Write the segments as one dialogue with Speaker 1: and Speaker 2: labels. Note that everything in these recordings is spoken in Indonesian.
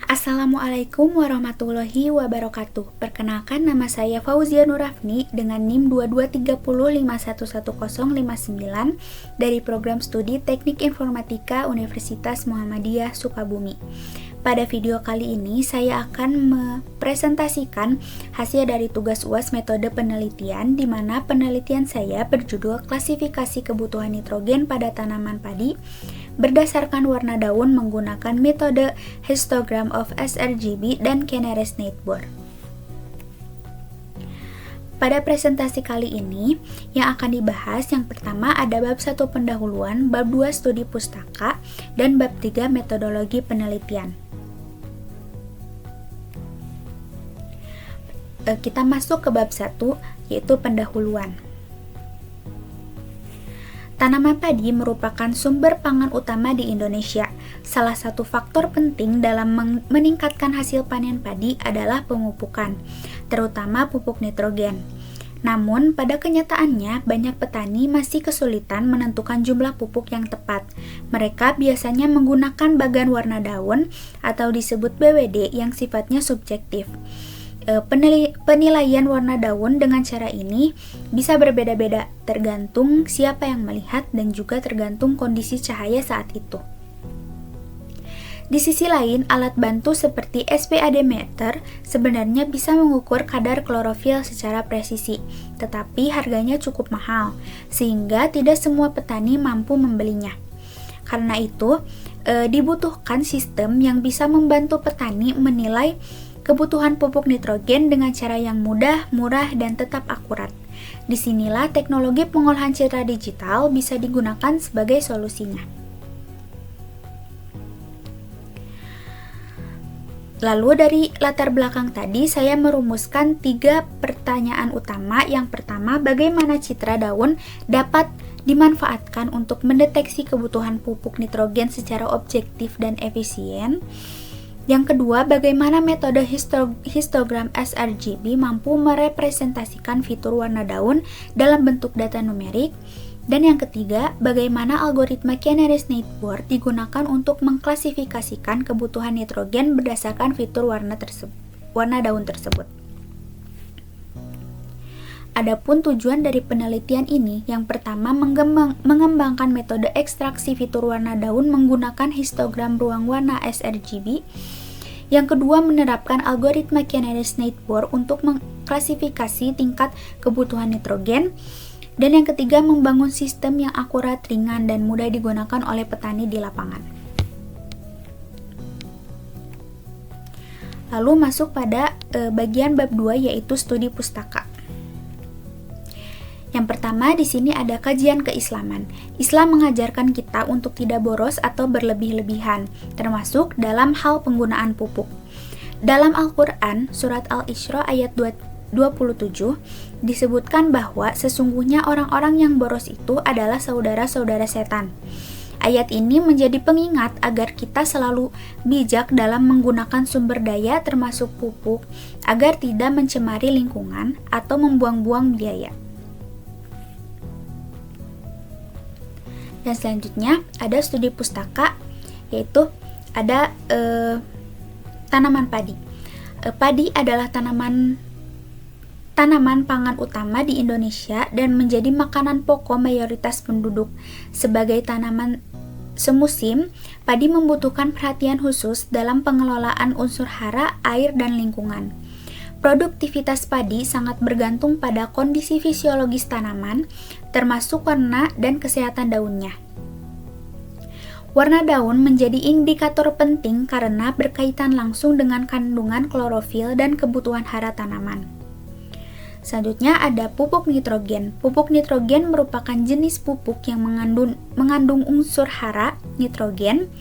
Speaker 1: Assalamualaikum warahmatullahi wabarakatuh. Perkenalkan, nama saya Fauzia Nurafni dengan NIM 2230511059 dari program studi Teknik Informatika Universitas Muhammadiyah Sukabumi. Pada video kali ini, saya akan mempresentasikan hasil dari tugas UAS metode penelitian, di mana penelitian saya berjudul Klasifikasi Kebutuhan Nitrogen pada Tanaman Padi berdasarkan warna daun menggunakan metode histogram of sRGB dan Kenneres-Neighbor. Pada presentasi kali ini, yang akan dibahas yang pertama ada bab 1 pendahuluan, bab 2 studi pustaka, dan bab 3 metodologi penelitian. Kita masuk ke bab 1, yaitu pendahuluan. Tanaman padi merupakan sumber pangan utama di Indonesia. Salah satu faktor penting dalam meningkatkan hasil panen padi adalah pemupukan, terutama pupuk nitrogen. Namun, pada kenyataannya, banyak petani masih kesulitan menentukan jumlah pupuk yang tepat. Mereka biasanya menggunakan bagan warna daun atau disebut BWD yang sifatnya subjektif. Penilaian warna daun dengan cara ini bisa berbeda-beda tergantung siapa yang melihat dan juga tergantung kondisi cahaya saat itu. Di sisi lain, alat bantu seperti SPAD meter sebenarnya bisa mengukur kadar klorofil secara presisi, tetapi harganya cukup mahal, sehingga tidak semua petani mampu membelinya. Karena itu, dibutuhkan sistem yang bisa membantu petani menilai kebutuhan pupuk nitrogen dengan cara yang mudah, murah, dan tetap akurat. Disinilah teknologi pengolahan citra digital bisa digunakan sebagai solusinya. Lalu dari latar belakang tadi, saya merumuskan 3 pertanyaan utama. Yang pertama, bagaimana citra daun dapat dimanfaatkan untuk mendeteksi kebutuhan pupuk nitrogen secara objektif dan efisien. Yang kedua, bagaimana metode histogram sRGB mampu merepresentasikan fitur warna daun dalam bentuk data numerik. Dan yang ketiga, bagaimana algoritma Kenneres-Neighbor digunakan untuk mengklasifikasikan kebutuhan nitrogen berdasarkan fitur warna daun tersebut. Adapun tujuan dari penelitian ini, yang pertama mengembangkan metode ekstraksi fitur warna daun menggunakan histogram ruang warna sRGB. Yang kedua, menerapkan algoritma Kenneres-Neighbor untuk mengklasifikasi tingkat kebutuhan nitrogen. Dan yang ketiga, membangun sistem yang akurat, ringan, dan mudah digunakan oleh petani di lapangan. Lalu masuk pada bagian bab 2, yaitu studi pustaka. Yang pertama, di sini ada kajian keislaman. Islam mengajarkan kita untuk tidak boros atau berlebih-lebihan, termasuk dalam hal penggunaan pupuk. Dalam Al-Quran, surat Al-Isra ayat 27, disebutkan bahwa sesungguhnya orang-orang yang boros itu adalah saudara-saudara setan. Ayat ini menjadi pengingat agar kita selalu bijak dalam menggunakan sumber daya termasuk pupuk, agar tidak mencemari lingkungan atau membuang-buang biaya. Dan selanjutnya ada studi pustaka, yaitu ada tanaman padi. Padi adalah tanaman pangan utama di Indonesia dan menjadi makanan pokok mayoritas penduduk. Sebagai tanaman semusim, padi membutuhkan perhatian khusus dalam pengelolaan unsur hara, air, dan lingkungan. Produktivitas padi sangat bergantung pada kondisi fisiologis tanaman, termasuk warna dan kesehatan daunnya. Warna daun menjadi indikator penting karena berkaitan langsung dengan kandungan klorofil dan kebutuhan hara tanaman. Selanjutnya ada pupuk nitrogen. Pupuk nitrogen merupakan jenis pupuk yang mengandung unsur hara nitrogen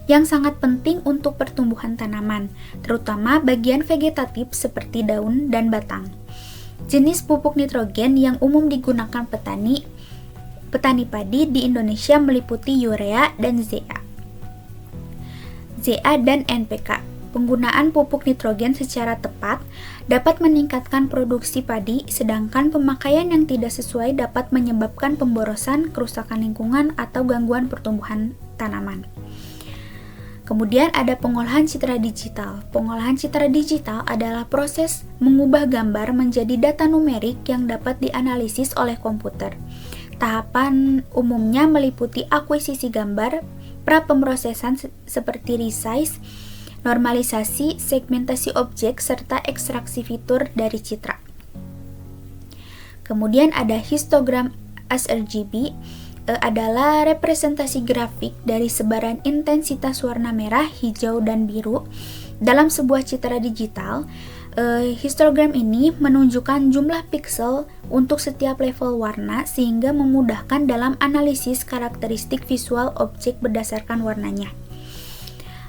Speaker 1: yang sangat penting untuk pertumbuhan tanaman, terutama bagian vegetatif seperti daun dan batang. Jenis pupuk nitrogen yang umum digunakan petani padi di Indonesia meliputi urea dan ZA dan NPK. Penggunaan pupuk nitrogen secara tepat dapat meningkatkan produksi padi, sedangkan pemakaian yang tidak sesuai dapat menyebabkan pemborosan, kerusakan lingkungan, atau gangguan pertumbuhan tanaman. Kemudian ada pengolahan citra digital. Pengolahan citra digital adalah proses mengubah gambar menjadi data numerik yang dapat dianalisis oleh komputer. Tahapan umumnya meliputi akuisisi gambar, pra-pemrosesan seperti resize, normalisasi, segmentasi objek, serta ekstraksi fitur dari citra. Kemudian ada histogram sRGB, adalah representasi grafik dari sebaran intensitas warna merah, hijau, dan biru dalam sebuah citra digital. Histogram ini menunjukkan jumlah piksel untuk setiap level warna sehingga memudahkan dalam analisis karakteristik visual objek berdasarkan warnanya.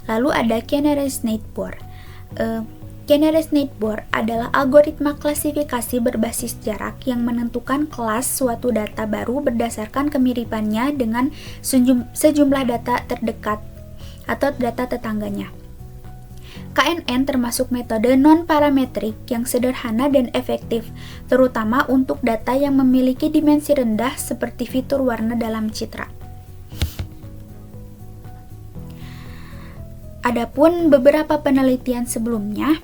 Speaker 1: Lalu ada Canarese Netboard. Canarese Netboard adalah algoritma klasifikasi berbasis jarak yang menentukan kelas suatu data baru berdasarkan kemiripannya dengan sejumlah data terdekat atau data tetangganya. KNN termasuk metode non-parametrik yang sederhana dan efektif, terutama untuk data yang memiliki dimensi rendah seperti fitur warna dalam citra. Adapun beberapa penelitian sebelumnya,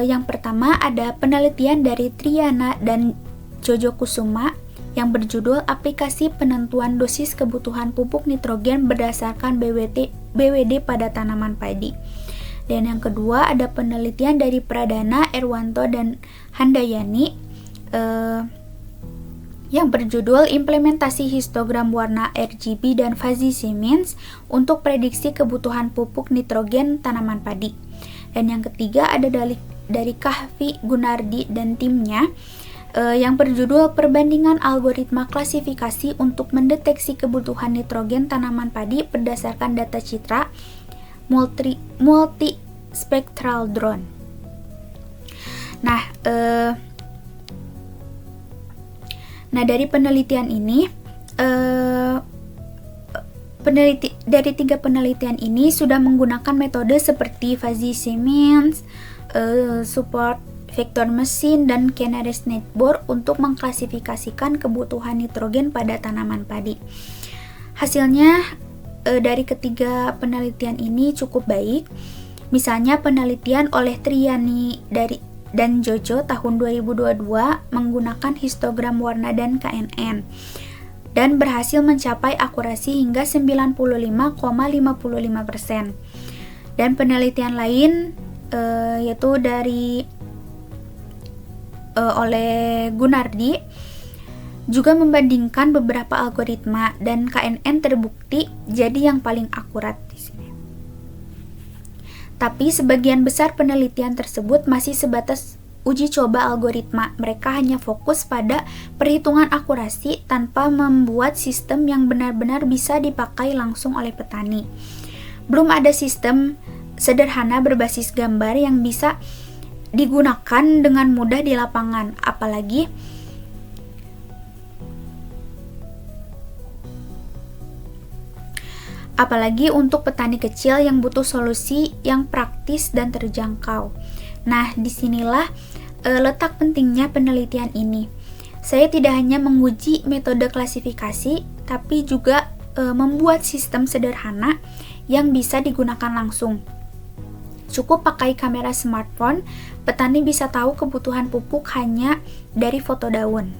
Speaker 1: yang pertama ada penelitian dari Triana dan Jojo Kusuma yang berjudul Aplikasi Penentuan Dosis Kebutuhan Pupuk Nitrogen Berdasarkan BWD pada Tanaman Padi. Dan yang kedua ada penelitian dari Pradana, Erwanto, dan Handayani yang berjudul Implementasi Histogram Warna RGB dan Fuzzy Siemens untuk Prediksi Kebutuhan Pupuk Nitrogen Tanaman Padi. Dan yang ketiga ada dari Kahvi Gunardi dan timnya yang berjudul Perbandingan Algoritma Klasifikasi untuk Mendeteksi Kebutuhan Nitrogen Tanaman Padi berdasarkan data citra multi-spectral drone. Nah, dari penelitian ini, dari 3 penelitian ini sudah menggunakan metode seperti Fuzzy Siemens, support vector machine, dan Canarese Netboard untuk mengklasifikasikan kebutuhan nitrogen pada tanaman padi. Hasilnya dari ketiga penelitian ini cukup baik. Misalnya penelitian oleh Triani dan Jojo tahun 2022 menggunakan histogram warna dan KNN dan berhasil mencapai akurasi hingga 95,55%. Dan penelitian lain yaitu oleh Gunardi juga membandingkan beberapa algoritma dan KNN terbukti jadi yang paling akurat di sini. Tapi sebagian besar penelitian tersebut masih sebatas uji coba algoritma. Mereka hanya fokus pada perhitungan akurasi tanpa membuat sistem yang benar-benar bisa dipakai langsung oleh petani. Belum ada sistem sederhana berbasis gambar yang bisa digunakan dengan mudah di lapangan, apalagi untuk petani kecil yang butuh solusi yang praktis dan terjangkau. Nah, disinilah letak pentingnya penelitian ini. Saya tidak hanya menguji metode klasifikasi, tapi juga membuat sistem sederhana yang bisa digunakan langsung. Cukup pakai kamera smartphone, petani bisa tahu kebutuhan pupuk hanya dari foto daun.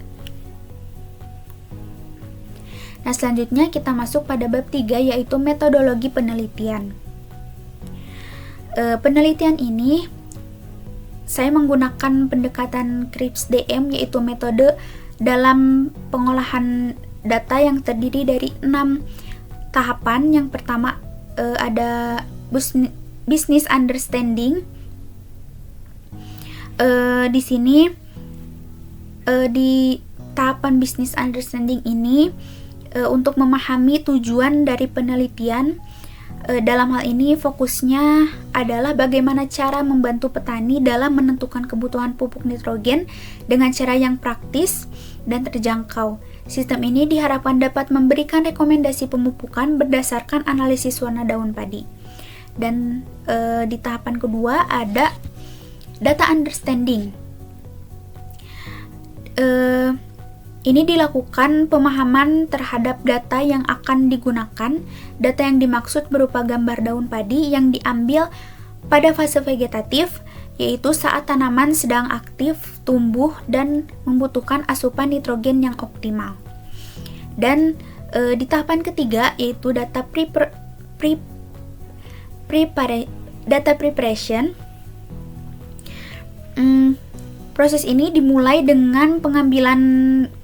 Speaker 1: Nah, selanjutnya kita masuk pada bab 3, yaitu metodologi penelitian. Penelitian ini saya menggunakan pendekatan CRISP-DM, yaitu metode dalam pengolahan data yang terdiri dari 6 tahapan. Yang pertama ada business understanding. Di sini di tahapan business understanding ini untuk memahami tujuan dari penelitian. Dalam hal ini fokusnya adalah bagaimana cara membantu petani dalam menentukan kebutuhan pupuk nitrogen dengan cara yang praktis dan terjangkau. Sistem ini diharapkan dapat memberikan rekomendasi pemupukan berdasarkan analisis warna daun padi. Dan di tahapan kedua ada data understanding. Ini dilakukan pemahaman terhadap data yang akan digunakan. Data yang dimaksud berupa gambar daun padi yang diambil pada fase vegetatif, yaitu saat tanaman sedang aktif, tumbuh, dan membutuhkan asupan nitrogen yang optimal. Dan di tahapan ketiga, yaitu data preparation. Proses ini dimulai dengan pengambilan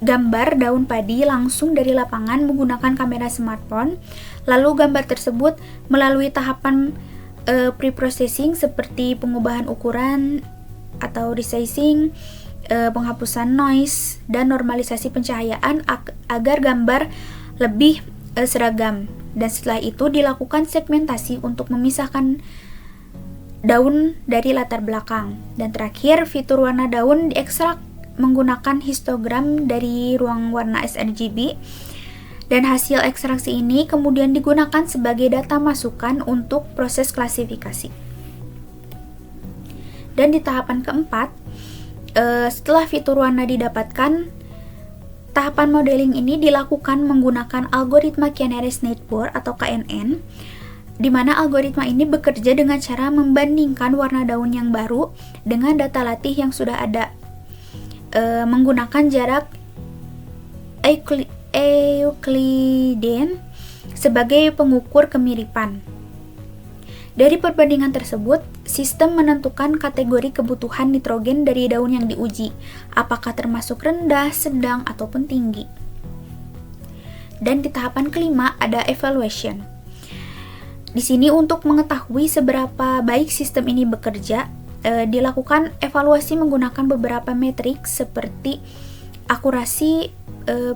Speaker 1: gambar daun padi langsung dari lapangan menggunakan kamera smartphone. Lalu gambar tersebut melalui tahapan pre-processing seperti pengubahan ukuran atau resizing, penghapusan noise, dan normalisasi pencahayaan agar gambar lebih seragam. Dan setelah itu dilakukan segmentasi untuk memisahkan daun dari latar belakang. Dan terakhir, fitur warna daun diekstrak menggunakan histogram dari ruang warna sRGB. Dan hasil ekstraksi ini kemudian digunakan sebagai data masukan untuk proses klasifikasi. Dan di tahapan keempat, setelah fitur warna didapatkan, tahapan modeling ini dilakukan menggunakan algoritma Canary Sniteboard atau KNN, di mana algoritma ini bekerja dengan cara membandingkan warna daun yang baru dengan data latih yang sudah ada, menggunakan jarak Euclidean sebagai pengukur kemiripan. Dari perbandingan tersebut, sistem menentukan kategori kebutuhan nitrogen dari daun yang diuji, apakah termasuk rendah, sedang, ataupun tinggi. Dan di tahapan kelima ada evaluation. Di sini untuk mengetahui seberapa baik sistem ini bekerja, dilakukan evaluasi menggunakan beberapa metrik seperti akurasi,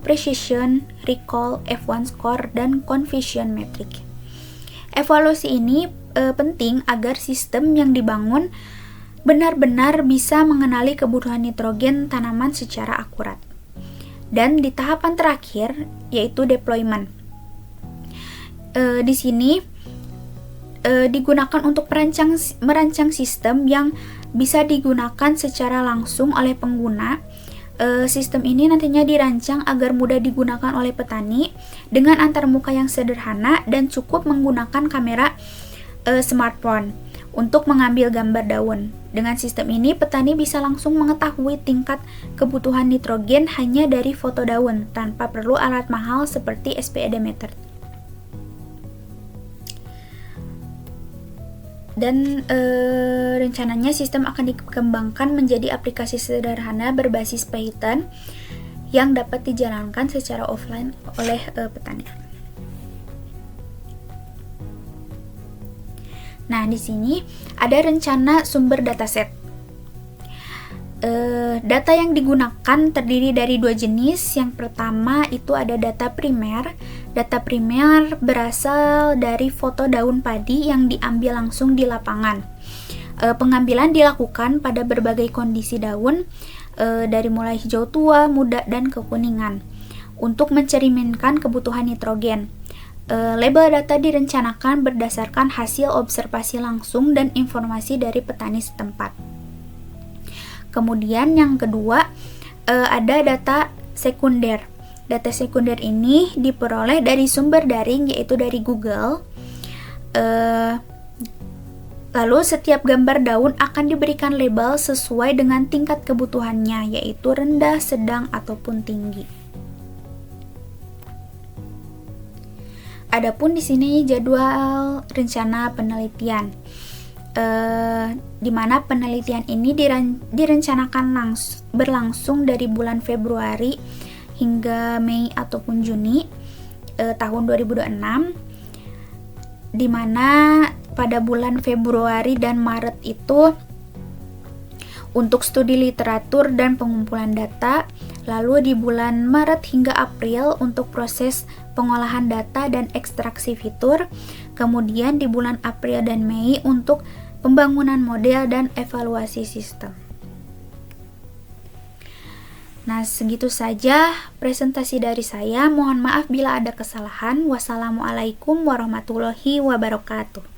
Speaker 1: precision, recall, F1 score, dan confusion metric. Evaluasi ini penting agar sistem yang dibangun benar-benar bisa mengenali kebutuhan nitrogen tanaman secara akurat. Dan di tahapan terakhir yaitu deployment. Di sini digunakan untuk merancang sistem yang bisa digunakan secara langsung oleh pengguna. Sistem ini nantinya dirancang agar mudah digunakan oleh petani dengan antarmuka yang sederhana dan cukup menggunakan kamera smartphone untuk mengambil gambar daun. Dengan sistem ini, petani bisa langsung mengetahui tingkat kebutuhan nitrogen hanya dari foto daun tanpa perlu alat mahal seperti SPEdmeter. Dan rencananya sistem akan dikembangkan menjadi aplikasi sederhana berbasis Python yang dapat dijalankan secara offline oleh petani. Nah, di sini ada rencana sumber dataset. Data yang digunakan terdiri dari dua jenis. Yang pertama itu ada data primer. Data primer berasal dari foto daun padi yang diambil langsung di lapangan. Pengambilan dilakukan pada berbagai kondisi daun, dari mulai hijau tua, muda, dan kekuningan, untuk mencerminkan kebutuhan nitrogen. Label data direncanakan berdasarkan hasil observasi langsung dan informasi dari petani setempat. Kemudian yang kedua, ada data sekunder. Data sekunder ini diperoleh dari sumber daring, yaitu dari Google. Lalu setiap gambar daun akan diberikan label sesuai dengan tingkat kebutuhannya, yaitu rendah, sedang, ataupun tinggi. Adapun di sini jadwal rencana penelitian, di mana penelitian ini direncanakan berlangsung dari bulan Februari hingga Mei ataupun Juni tahun 2026, di mana pada bulan Februari dan Maret itu untuk studi literatur dan pengumpulan data, lalu di bulan Maret hingga April untuk proses pengolahan data dan ekstraksi fitur, kemudian di bulan April dan Mei untuk pembangunan model dan evaluasi sistem. Nah, segitu saja presentasi dari saya. Mohon maaf bila ada kesalahan. Wassalamualaikum warahmatullahi wabarakatuh.